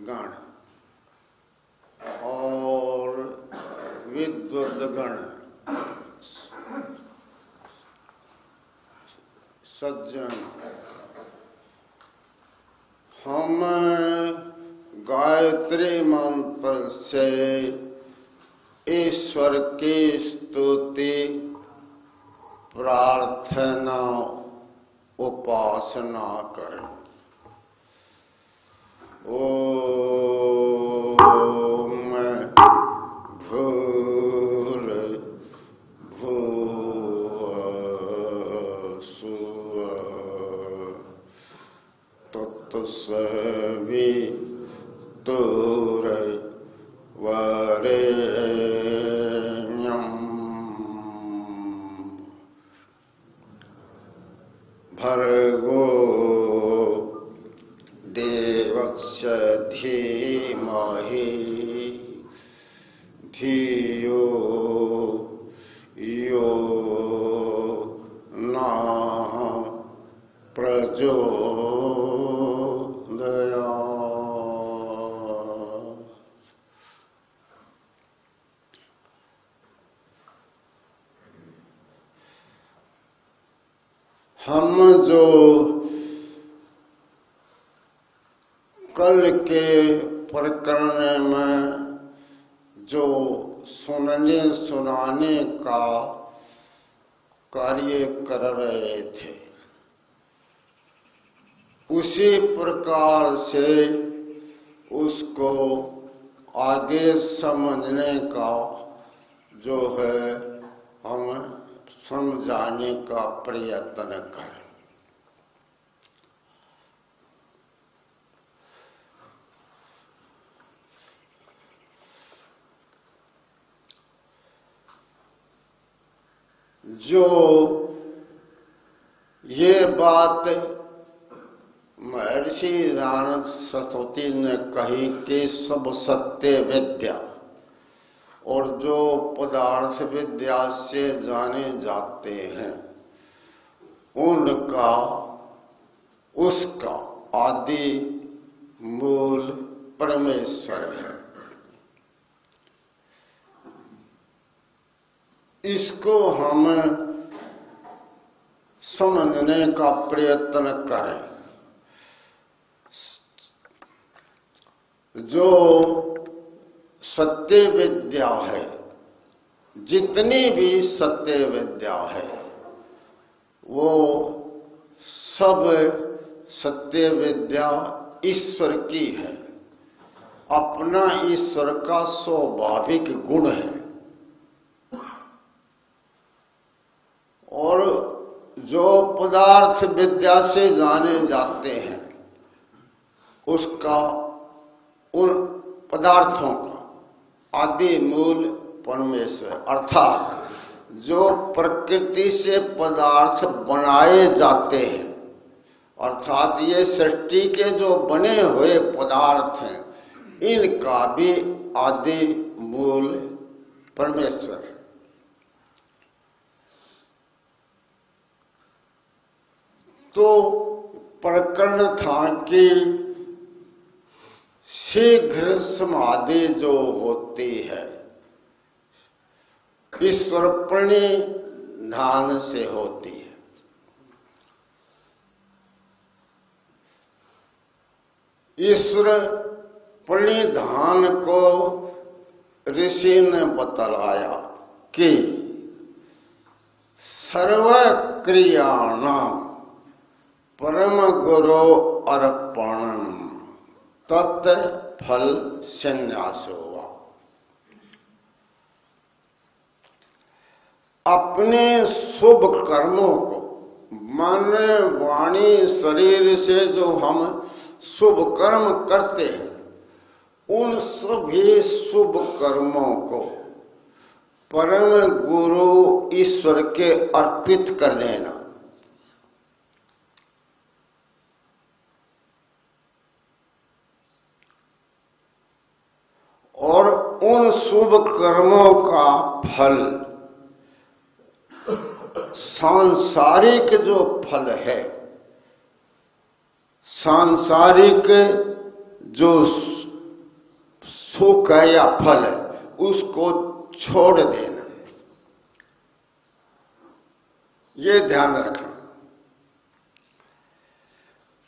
गण और विद्वद्गण सज्जन, हम गायत्री मंत्र से ईश्वर की स्तुति, प्रार्थना, उपासना करें। ओम भूर्भुवः स्वः तत्सवितुर्वरेण्यं भर्गो देवस्य धीमहि धियो यो नः प्रचोदयात्। हम जो कल के प्रकरण में जो सुनने सुनाने का कार्य कर रहे थे, उसी प्रकार से उसको आगे समझने का जो है हम समझाने का प्रयत्न करें। जो ये बात महर्षि दयानंद सरस्वती ने कही कि सब सत्य विद्या और जो पदार्थ विद्या से जाने जाते हैं उनका उसका आदि मूल परमेश्वर है। इसको हम समझने का प्रयत्न करें। जो सत्य विद्या है, जितनी भी सत्य विद्या है, वो सब सत्य विद्या ईश्वर की है, अपना ईश्वर का स्वाभाविक गुण है। और जो पदार्थ विद्या से जाने जाते हैं उसका, उन पदार्थों का आदि मूल परमेश्वर, अर्थात जो प्रकृति से पदार्थ बनाए जाते हैं, अर्थात ये सृष्टि के जो बने हुए पदार्थ हैं, इनका भी आदि मूल परमेश्वर है। तो प्रकरण था कि शीघ्र समाधि जो होती है ईश्वर प्रणिधान से होती है। ईश्वर प्रणिधान को ऋषि ने बतलाया कि सर्व क्रियाणाम परम गुरु अर्पणम तत् फल संन्यासो वा। अपने शुभ कर्मों को मन वाणी शरीर से जो हम शुभ कर्म करते हैं, उन सभी शुभ कर्मों को परम गुरु ईश्वर के अर्पित कर देना। और उन शुभ कर्मों का फल, सांसारिक जो फल है, सांसारिक जो सुख है या फल है, उसको छोड़ देना, ये ध्यान रखना।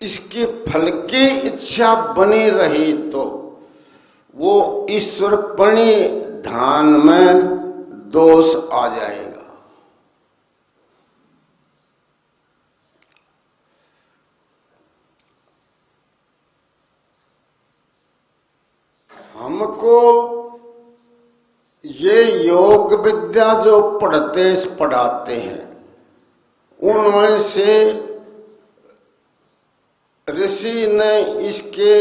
इसके फल की इच्छा बनी रही तो वो ईश्वरपणी ध्यान में दोष आ जाएगा। हमको ये योग विद्या जो पढ़ाते हैं, उनमें से ऋषि ने इसके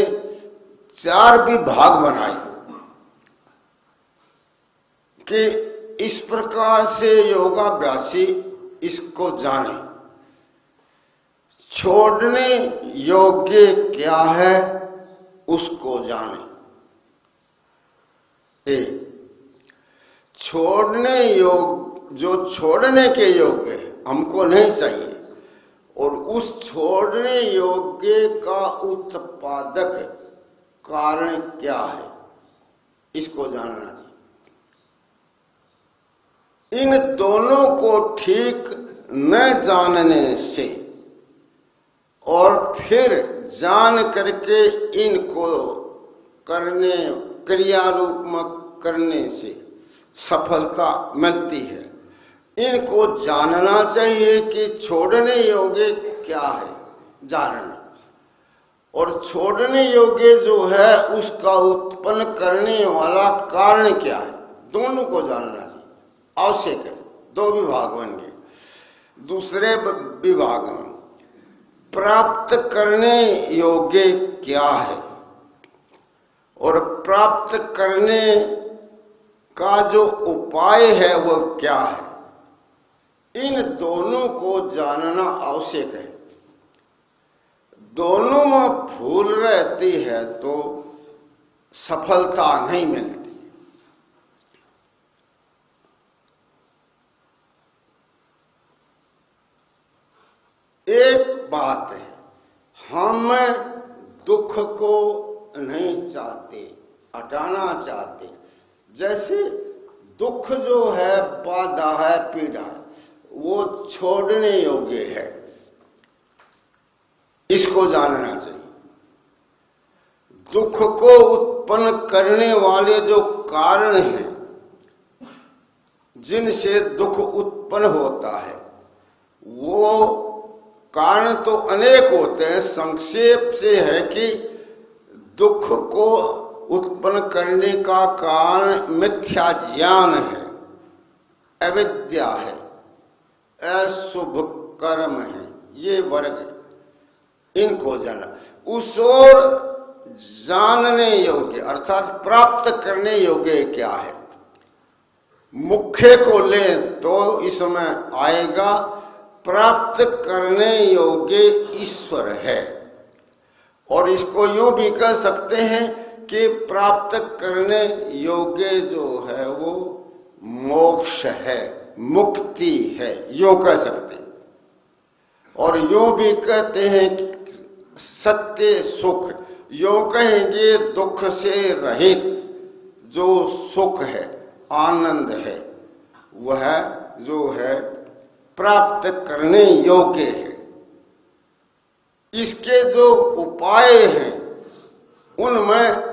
4 विभाग बनाए कि इस प्रकार से योगाभ्यासी इसको जाने। छोड़ने योग्य क्या है उसको जाने। छोड़ने जो छोड़ने के योग्य है हमको नहीं चाहिए, और उस छोड़ने योग्य का उत्पादक कारण क्या है इसको जानना चाहिए। इन दोनों को ठीक न जानने से और फिर जान करके इनको करने क्रिया रूप में करने से सफलता मिलती है। इनको जानना चाहिए कि छोड़ने योग्य क्या है, जानना, और छोड़ने योग्य जो है उसका उत्पन्न करने वाला कारण क्या है, दोनों को जानना चाहिए, आवश्यक है। 2 विभाग बन गए। दूसरे विभाग में प्राप्त करने योग्य क्या है और प्राप्त करने का जो उपाय है वो क्या है, इन दोनों को जानना आवश्यक है। दोनों में भूल रहती है तो सफलता नहीं मिलती। एक बात है, हम दुख को नहीं चाहते, हटाना चाहते। जैसे दुख जो है, बाधा है, पीड़ा है, वो छोड़ने योग्य है, इसको जानना चाहिए। दुख को उत्पन्न करने वाले जो कारण हैं, जिनसे दुख उत्पन्न होता है, वो कारण तो अनेक होते हैं। संक्षेप से है कि दुख को उत्पन्न करने का कारण मिथ्या ज्ञान है, अविद्या है, अशुभ कर्म है, ये वर्ग, इनको जाना। उस ओर जानने योग्य अर्थात प्राप्त करने योग्य क्या है, मुख्य को लें तो इसमें आएगा प्राप्त करने योग्य ईश्वर है। और इसको यूं भी कह सकते हैं कि प्राप्त करने योग्य जो है वो मोक्ष है, मुक्ति है, यूं कह सकते हैं। और यूं भी कहते हैं सत्य सुख, यूं कहेंगे दुख से रहित जो सुख है, आनंद है, वह जो है प्राप्त करने योग्य है। इसके जो उपाय हैं उनमें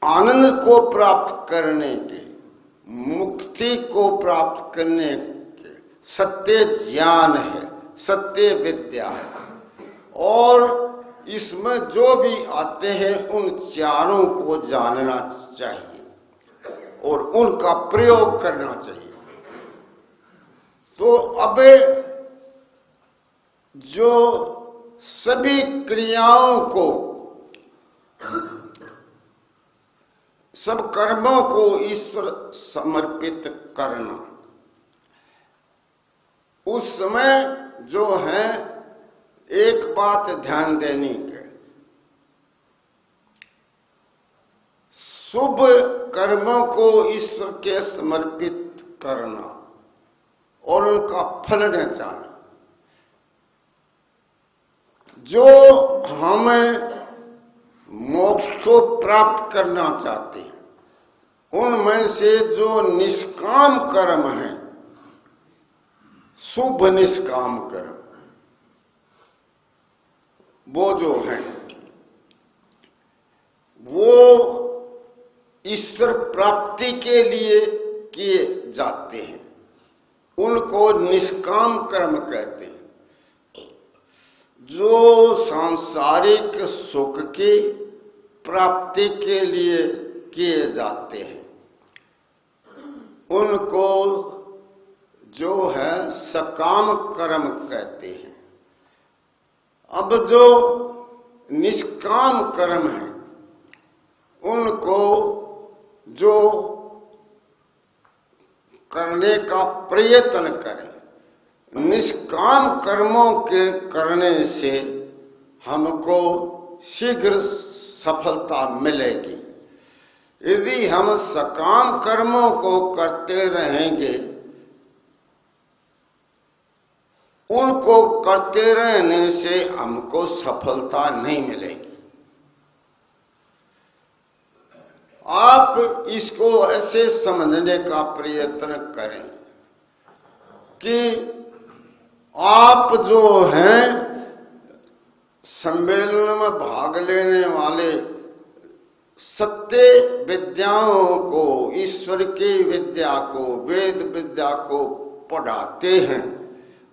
आनंद को प्राप्त करने के, मुक्ति को प्राप्त करने के सत्य ज्ञान है, सत्य विद्या है। और इसमें जो भी आते हैं उन चारों को जानना चाहिए और उनका प्रयोग करना चाहिए। तो अब जो सभी क्रियाओं को, सब कर्मों को ईश्वर समर्पित करना, उस समय जो है एक बात ध्यान देनी है, शुभ कर्मों को ईश्वर के समर्पित करना और उनका फल न चाहना। जो हम मोक्ष को प्राप्त करना चाहते हैं, उनमें से जो निष्काम कर्म है, शुभ निष्काम कर्म, वो जो है वो ईश्वर प्राप्ति के लिए किए जाते हैं, उनको निष्काम कर्म कहते हैं। जो सांसारिक सुख की प्राप्ति के लिए किए जाते हैं, उनको जो है सकाम कर्म कहते हैं। अब जो निष्काम कर्म है, उनको जो करने का प्रयत्न करें, निष्काम कर्मों के करने से हमको शीघ्र सफलता मिलेगी। यदि हम सकाम कर्मों को करते रहेंगे, उनको करते रहने से हमको सफलता नहीं मिलेगी। आप इसको ऐसे समझने का प्रयत्न करें कि आप जो हैं सम्मेलन में भाग लेने वाले सत्य विद्याओं को, ईश्वर की विद्या को, वेद विद्या को पढ़ाते हैं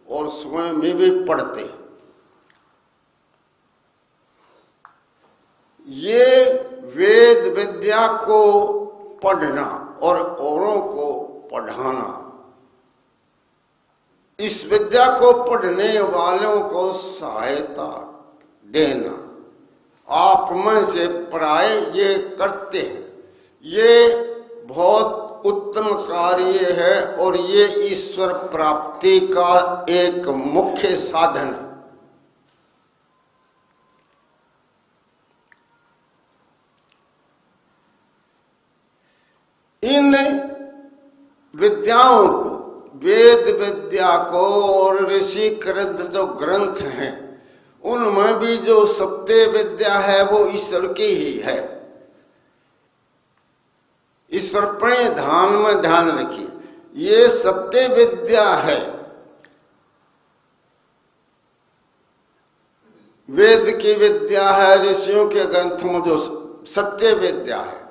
और स्वयं भी पढ़ते हैं। ये वेद विद्या को पढ़ना और औरों को पढ़ाना, इस विद्या को पढ़ने वालों को सहायता देना, आप में से प्राय ये करते हैं। ये बहुत उत्तम कार्य है और ये ईश्वर प्राप्ति का एक मुख्य साधन है। इन विद्याओं को, वेद विद्या को और ऋषिकृत जो ग्रंथ हैं, उनमें भी जो सत्य विद्या है वो ईश्वर की ही है। ईश्वर प्रणिधान में ध्यान रखिए, ये सत्य विद्या है। वेद की विद्या है, ऋषियों के ग्रंथ में जो सत्य विद्या है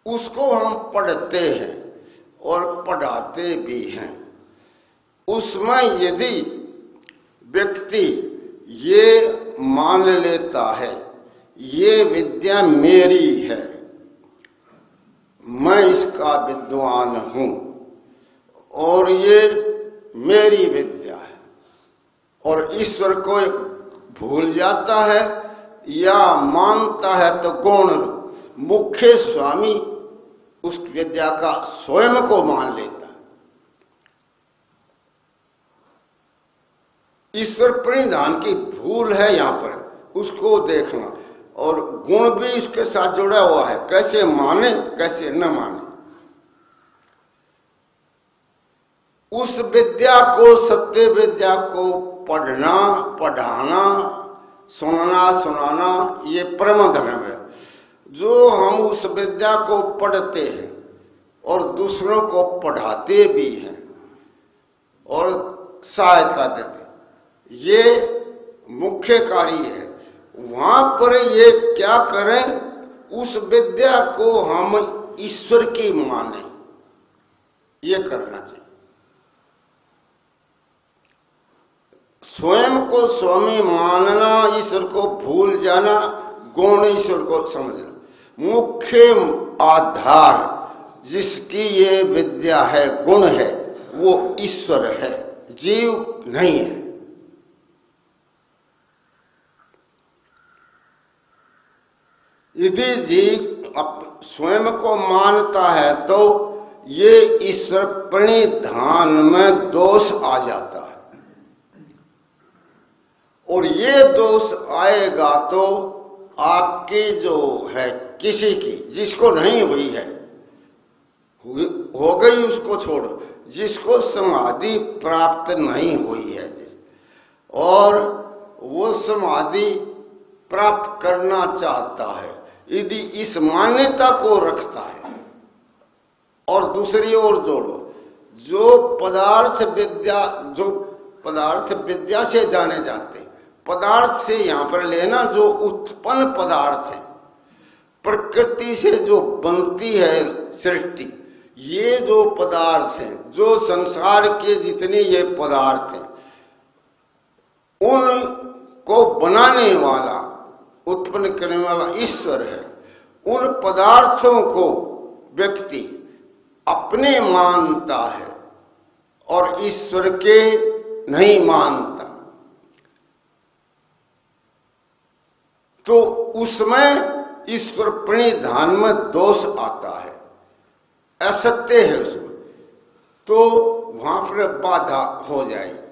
उसको हम पढ़ते हैं और पढ़ाते भी हैं। उसमें यदि व्यक्ति ये मान लेता है ये विद्या मेरी है, मैं इसका विद्वान हूं और ये मेरी विद्या है, और ईश्वर को भूल जाता है या मानता है तो गौण मुख्य स्वामी उस विद्या का स्वयं को मान लेता है। ईश्वर प्रणिधान की भूल है यहां पर, उसको देखना, और गुण भी इसके साथ जुड़ा हुआ है, कैसे माने कैसे न माने। उस विद्या को, सत्य विद्या को पढ़ना, पढ़ाना, सुनाना ये परम धर्म है। जो हम उस विद्या को पढ़ते हैं और दूसरों को पढ़ाते भी हैं और सहायता देते हैं, ये मुख्य कार्य है। वहां पर ये क्या करें, उस विद्या को हम ईश्वर की माने, ये करना चाहिए। स्वयं को स्वामी मानना, ईश्वर को भूल जाना, गौण ईश्वर को समझना। मुख्य आधार जिसकी ये विद्या है, गुण है, वो ईश्वर है, जीव नहीं है। यदि जीव स्वयं को मानता है तो ये ईश्वर प्रणिधान में दोष आ जाता है, और ये दोष आएगा तो आपकी जो है, किसी की जिसको नहीं हुई है, हो गई उसको छोड़ो, जिसको समाधि प्राप्त नहीं हुई है और वो समाधि प्राप्त करना चाहता है, यदि इस मान्यता को रखता है, और दूसरी ओर जोड़ो, जो पदार्थ विद्या से जाने जाते, पदार्थ से यहां पर लेना जो उत्पन्न पदार्थ है, प्रकृति से जो बनती है सृष्टि, ये जो पदार्थ हैं, जो संसार के जितने ये पदार्थ हैं, उनको बनाने वाला, उत्पन्न करने वाला ईश्वर है। उन पदार्थों को व्यक्ति अपने मानता है और ईश्वर के नहीं मानता, तो उसमें ईश्वर प्रणिधान में दोष आता है, असत्य है उसमें, तो वहां पर बाधा हो जाएगी।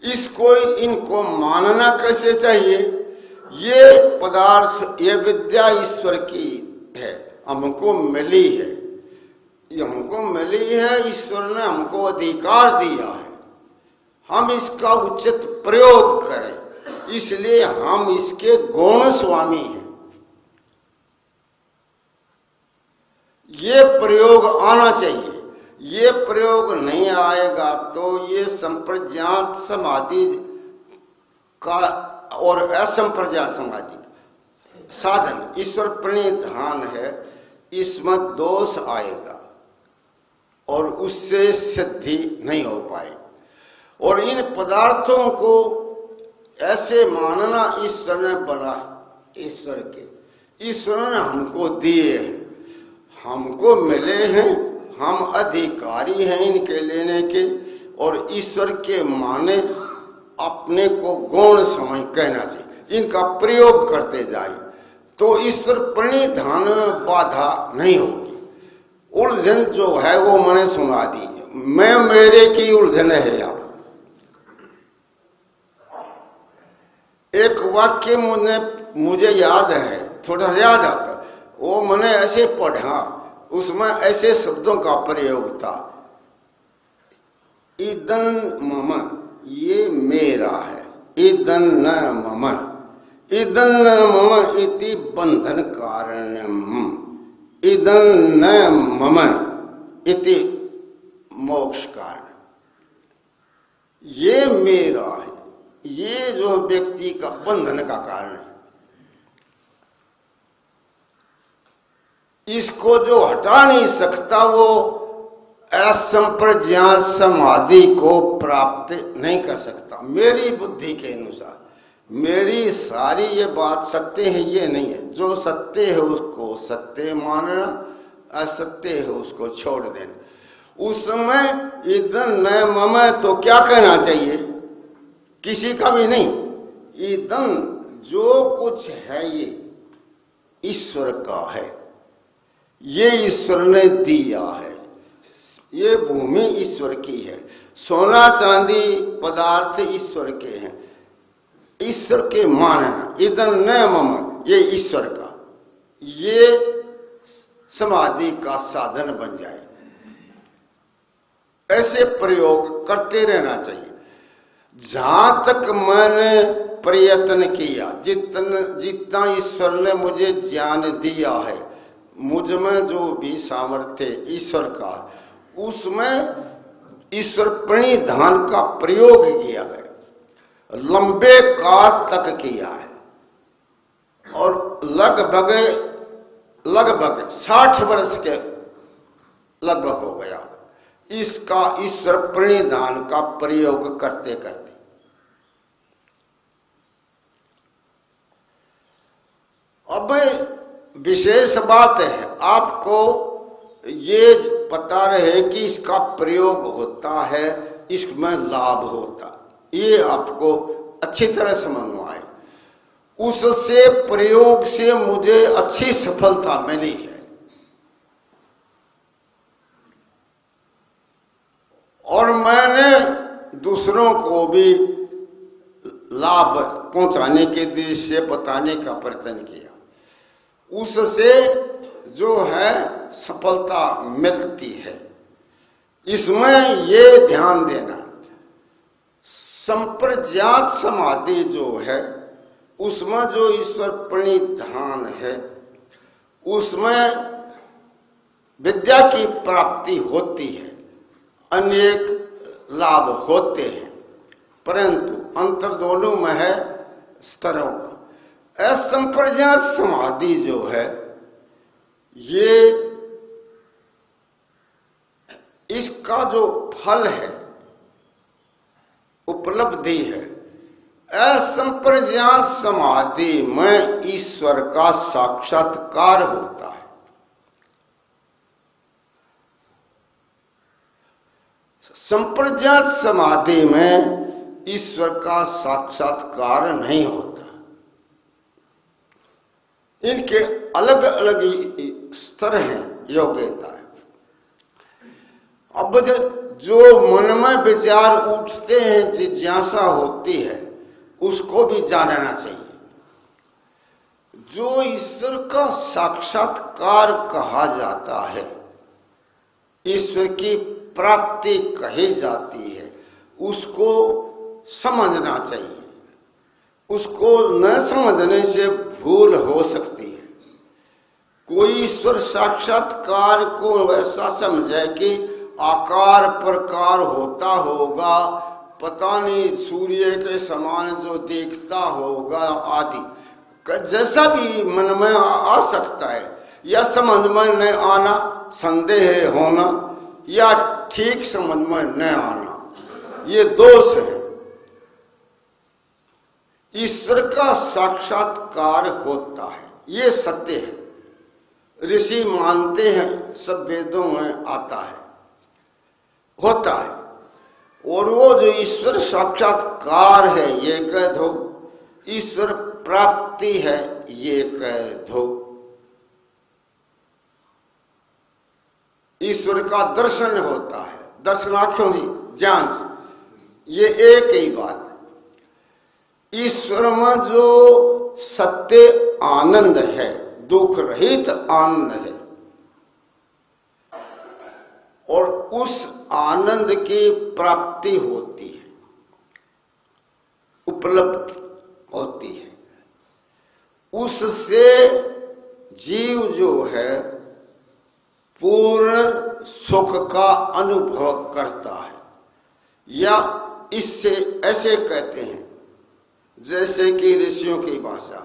इसको इनको मानना कैसे चाहिए? ये पदार्थ, ये विद्या ईश्वर की है, हमको मिली है, ये हमको मिली है, ईश्वर ने हमको अधिकार दिया है, हम इसका उचित प्रयोग करें, इसलिए हम इसके गौण स्वामी हैं। ये प्रयोग आना चाहिए। ये प्रयोग नहीं आएगा तो ये संप्रज्ञात समाधि का और असंप्रज्ञात समाधि साधन ईश्वर प्रणिधान है, इसमें दोष आएगा और उससे सिद्धि नहीं हो पाए। और इन पदार्थों को ऐसे मानना, ईश्वर ने बना, ईश्वर ने हमको दिए हैं, हमको मिले हैं, हम अधिकारी हैं इनके लेने के, और ईश्वर के माने अपने को गौण समझ कहना चाहिए, इनका प्रयोग करते जाए तो ईश्वर प्रणिधान में बाधा नहीं होगी। उलझन जो है वो मैंने सुना दी, मैं मेरे की उलझन है। यहां एक वाक्य मुझे याद है, थोड़ा याद आता, वो मैंने ऐसे पढ़ा, उसमें ऐसे शब्दों का प्रयोग था, इदन मम, ये मेरा है, इदन न मम, इदन न मम इति बंधन कारणम, इदन न मम इति मोक्ष कारण। ये मेरा है, ये जो व्यक्ति का बंधन का कारण है, इसको जो हटा नहीं सकता वो असंप्रज्ञात समाधि को प्राप्त नहीं कर सकता। मेरी बुद्धि के अनुसार, मेरी सारी ये बात सत्य है ये नहीं है, जो सत्य है उसको सत्य मानना, असत्य है उसको छोड़ देना। उस समय इदन न मम तो क्या कहना चाहिए? किसी का भी नहीं, इदन जो कुछ है ये ईश्वर का है, ये ईश्वर ने दिया है, ये भूमि ईश्वर की है, सोना चांदी पदार्थ ईश्वर के हैं, ईश्वर के मानना, इदन न मम, ये ईश्वर का, ये समाधि का साधन बन जाए। ऐसे प्रयोग करते रहना चाहिए। जहां तक मैंने प्रयत्न किया, जितना ईश्वर ने मुझे ज्ञान दिया है, मुझ में जो भी सामर्थ्य ईश्वर का, उसमें ईश्वर प्रणिधान का प्रयोग किया है, लंबे काल तक किया है, और लगभग 60 वर्ष के लगभग हो गया इसका ईश्वर प्रणिधान का प्रयोग करते करते। अब विशेष बात है, आपको ये पता रहे कि इसका प्रयोग होता है, इसमें लाभ होता, ये आपको अच्छी तरह समझ में आए। उससे प्रयोग से मुझे अच्छी सफलता मिली है, और मैंने दूसरों को भी लाभ पहुंचाने के दृष्टि से बताने का प्रयत्न किया, उससे जो है सफलता मिलती है। इसमें ये ध्यान देना, संप्रज्ञात समाधि जो है उसमें जो ईश्वर प्रणिधान है उसमें विद्या की प्राप्ति होती है, अनेक लाभ होते हैं, परंतु अंतर दोनों में है स्तरों का। असंप्रज्ञात समाधि जो है ये इसका जो फल है, उपलब्धि है, असंप्रज्ञात समाधि में ईश्वर का साक्षात्कार होता है। संप्रज्ञात समाधि में ईश्वर का साक्षात्कार नहीं होता। इनके अलग अलग स्तर हैं, योग्यता है। अब जो मन में विचार उठते हैं, जिज्ञासा होती है, उसको भी जानना चाहिए। जो ईश्वर का साक्षात्कार कहा जाता है, ईश्वर की प्राप्ति कही जाती है, उसको समझना चाहिए। उसको न समझने से भूल हो सकती है। कोई ईश्वर साक्षात्कार को वैसा समझे कि आकार प्रकार होता होगा, पता नहीं सूर्य के समान जो देखता होगा आदि, जैसा भी मन में आ सकता है, या समझ में न आना, संदेह होना, या ठीक समझ में न आना, ये दोष है। ईश्वर का साक्षात्कार होता है, ये सत्य है। ऋषि मानते हैं, सब वेदों में आता है, होता है। और वो जो ईश्वर साक्षात्कार है ये कह दो, ईश्वर प्राप्ति है ये कह दो, ईश्वर का दर्शन होता है, दर्शनाख्यों जी ज्ञान से, ये एक ही बात है। ईश्वर में जो सत्य आनंद है, दुख रहित आनंद है, और उस आनंद की प्राप्ति होती है, उपलब्धि होती है। उससे जीव जो है पूर्ण सुख का अनुभव करता है, या इससे ऐसे कहते हैं, जैसे कि ऋषियों की भाषा,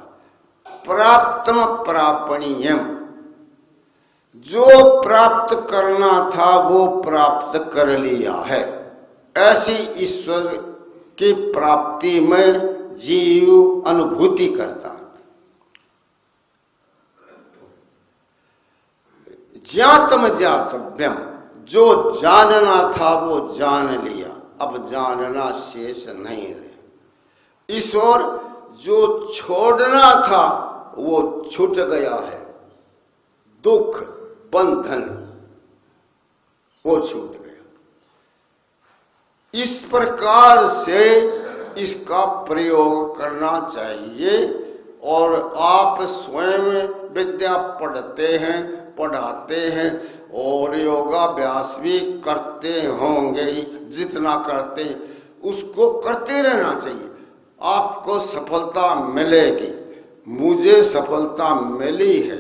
प्राप्तम प्रापणीयम, जो प्राप्त करना था वो प्राप्त कर लिया है। ऐसी ईश्वर की प्राप्ति में जीव अनुभूति करता है। ज्ञातम ज्ञातव्यम, जो जानना था वो जान लिया, अब जानना शेष नहीं रहे। ईश्वर जो छोड़ना था वो छूट गया है, दुख बंधन वो छूट गया। इस प्रकार से इसका प्रयोग करना चाहिए। और आप स्वयं विद्या पढ़ते हैं, पढ़ाते हैं, और योगाभ्यास भी करते होंगे, जितना करते हैं उसको करते रहना चाहिए। आपको सफलता मिलेगी। मुझे सफलता मिली है,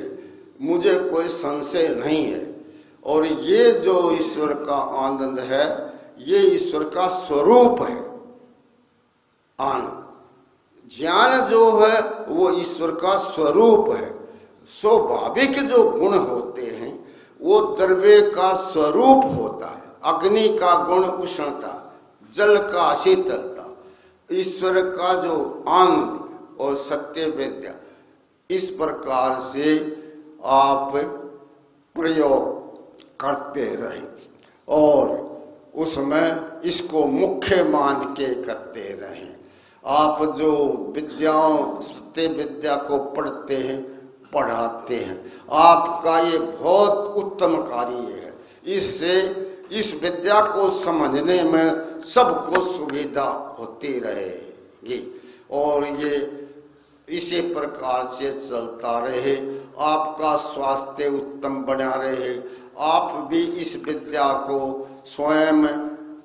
मुझे कोई संशय नहीं है। और ये जो ईश्वर का आनंद है, ये ईश्वर का स्वरूप है। आनंद ज्ञान जो है वो ईश्वर का स्वरूप है। स्वाभाविक जो गुण होते हैं वो द्रव्य का स्वरूप होता है। अग्नि का गुण उष्णता, जल का शीतलता, ईश्वर का जो आनंद और सत्य विद्या, इस प्रकार से आप प्रयोग करते रहें और उसमें इसको मुख्य मान के करते रहें। आप जो विद्याओं, सत्य विद्या को पढ़ते हैं, पढ़ाते हैं, आपका ये बहुत उत्तम कार्य है। इससे इस विद्या को समझने में सबको सुविधा होती रहेगी और ये इसी प्रकार से चलता रहे। आपका स्वास्थ्य उत्तम बना रहे। आप भी इस विद्या को स्वयं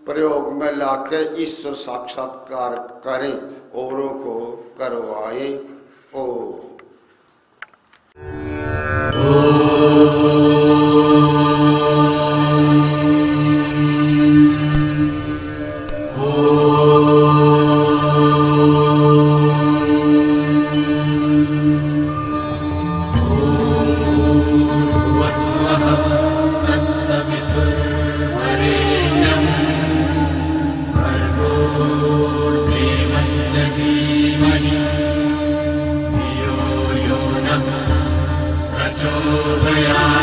प्रयोग में लाकर ईश्वर साक्षात्कार करें, औरों को करवाएं। प्रचोदयात्।